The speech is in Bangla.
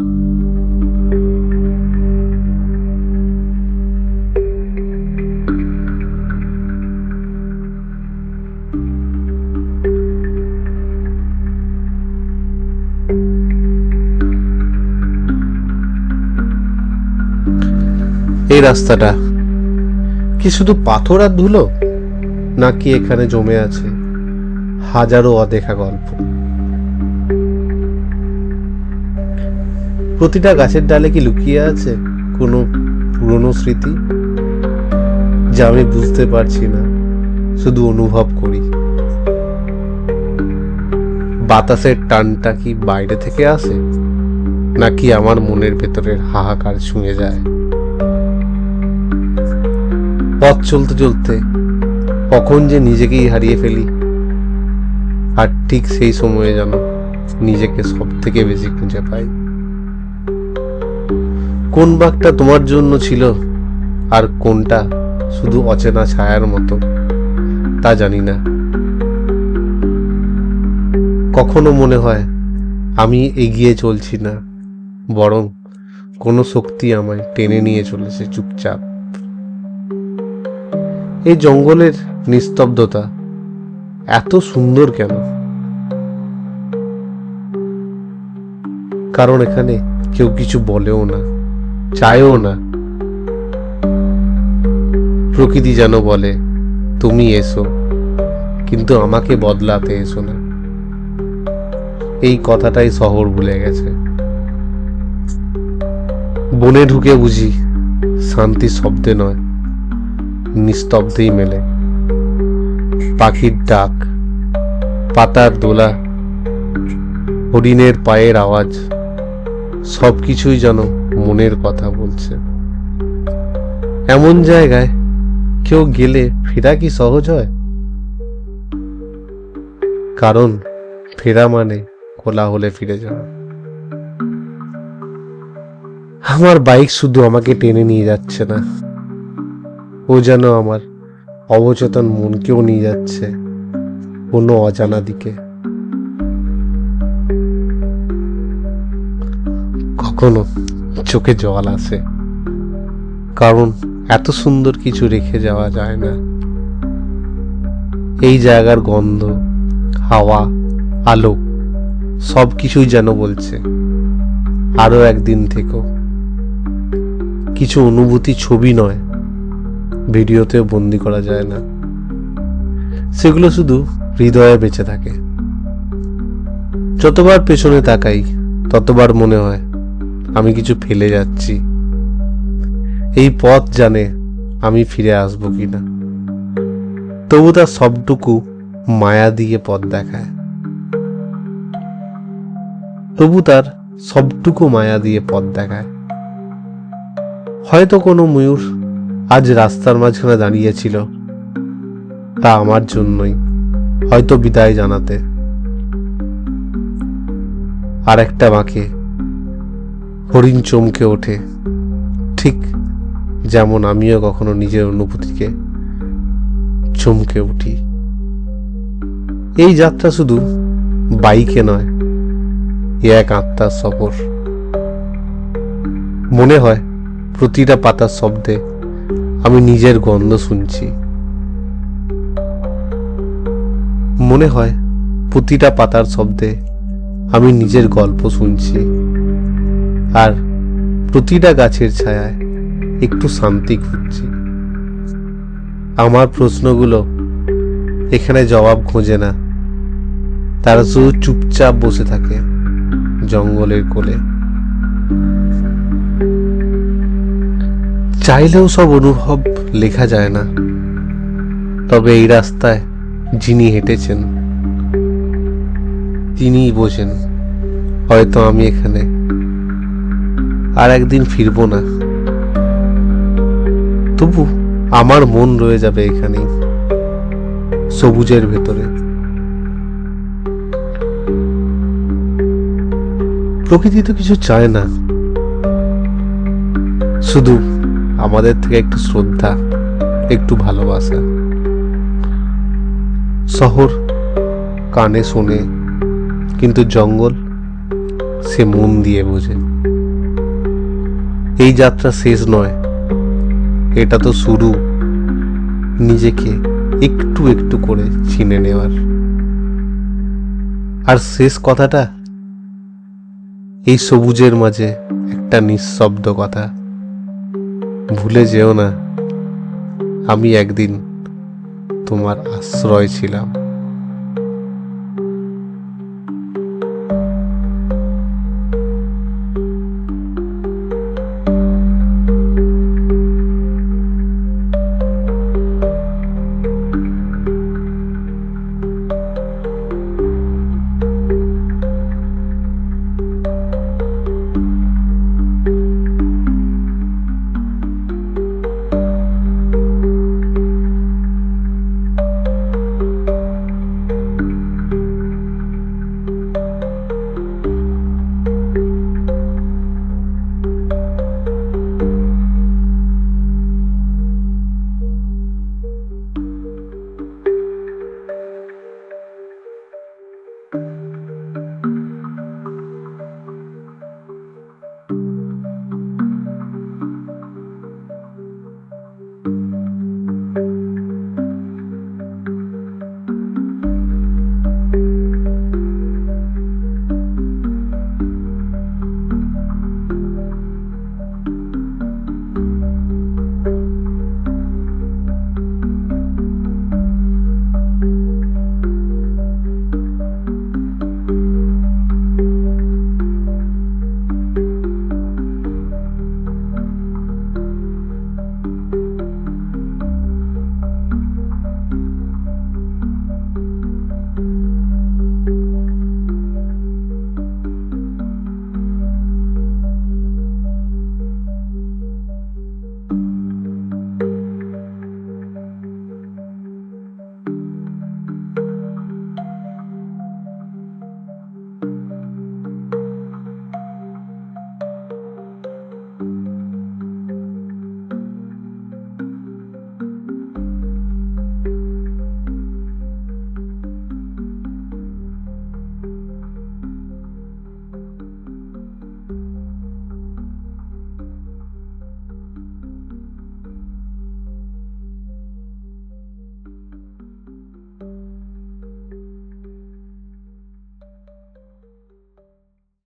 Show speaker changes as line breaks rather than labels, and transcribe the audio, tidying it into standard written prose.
এই রাস্তাটা কি শুধু পাথর আর ধুলো, নাকি এখানে জমে আছে হাজারো অদেখা গল্প? প্রতিটা গাছের ডালে কি লুকিয়ে আছে কোনো পুরনো স্মৃতি, যা আমি বুঝতে পারছি না, শুধু অনুভব করি? বাতাসের টানটা কি বাইরে থেকে আসে, নাকি আমার মনের ভেতরের হাহাকার ছুঁয়ে যায়? পথ চলতে চলতে কখন যে নিজেকেই হারিয়ে ফেলি, আর ঠিক সেই সময়ে যেন নিজেকে সব থেকে বেশি খুঁজে পাই। কোন বাঘটা তোমার জন্য ছিল আর কোনটা শুধু অচেনা ছায়ার মতো, তা জানি না। কখনো মনে হয় আমি এগিয়ে চলছি না, বরং কোনো শক্তি আমায় টেনে নিয়ে চলেছে চুপচাপ। এই জঙ্গলের নিস্তব্ধতা এত সুন্দর কেন? কারণ এখানে কেউ কিছু বলেও না, চায়ও না। প্রকৃতি যেন বলে, তুমি এসো, কিন্তু আমাকে বদলাতে এসো না। এই কথাটাই শহর ভুলে গেছে। বনে ঢুকে বুঝি শান্তি শব্দে নয়, নিস্তব্ধেই মেলে। পাখির ডাক, পাতার দোলা, হরিণের পায়ের আওয়াজ, সবকিছুই যেন মনের কথা বলছে। এমন জায়গায় কেউ গেলে ফেরা কি সহজ হয়? কারণ ফেরা মানে কোলাহলে ফিরে যাওয়া। আমার বাইক শুধু আমাকে টেনে নিয়ে যাচ্ছে না, ও যেন আমার অবচেতন মনকেও নিয়ে যাচ্ছে কোনো অজানা দিকে। কখনো চোখে জল আসে, কারণ এত সুন্দর কিছু রেখে যাওয়া যায় না। এই জায়গার গন্ধ, হাওয়া, আলো সবকিছুই যেন বলছে আরো একদিন থেকো। কিছু অনুভূতি ছবি নয়, ভিডিওতেও বন্দি করা যায় না, সেগুলো শুধু হৃদয়ে বেঁচে থাকে। যতবার পেছনে তাকাই ততবার মনে হয় আমি কিছু ফেলে যাচ্ছি। এই পথ জানে আমি ফিরে আসবো কিনা, তবু তার সবটুকু মায়া দিয়ে পথ দেখায়। হয়তো কোনো ময়ূর আজ রাস্তার মাঝখানে দাঁড়িয়েছিল, তা আমার জন্যই, হয়তো বিদায় জানাতে। আর একটা বাঁকে হরিণ চমকে ওঠে, ঠিক যেমন আমিও কখনো নিজের অনুভূতিকে চমকে উঠি। এই যাত্রা শুধু বাইকে নয়, এক আত্মার সফর। মনে হয় প্রতিটা পাতার শব্দে আমি নিজের গন্ধ শুনছি। মনে হয় প্রতিটা পাতার শব্দে আমি নিজের গল্প শুনছি, আর প্রতিটা গাছের ছায়ায় একটু শান্তি খুঁজছি। আমার প্রশ্নগুলো এখানে জবাব খোঁজে না, তারা শুধু চুপচাপ বসে থাকে জঙ্গলের কোলে। চাইলেও সব অনুভব লেখা যায় না, তবে এই রাস্তায় যিনি হেঁটেছেন তিনিই বোঝেন। হয়তো আমি এখানে আর একদিন ফিরবো না, তবু আমার মন রয়ে যাবে এখানেই, সবুজের ভেতরে। প্রকৃতি তো কিছু চায় না, শুধু আমাদের থেকে একটু শ্রদ্ধা, একটু ভালোবাসা। শহর কানে শোনে, কিন্তু জঙ্গল সে মন দিয়ে বোঝে। এই যাত্রা শেষ নয়, এটা তো শুরু নিজেকে একটু একটু করে চিনে নেওয়ার। আর শেষ কথাটা, এই সবুজের মাঝে একটা নিঃশব্দ কথা, ভুলে যেও না আমি একদিন তোমার আশ্রয় ছিলাম।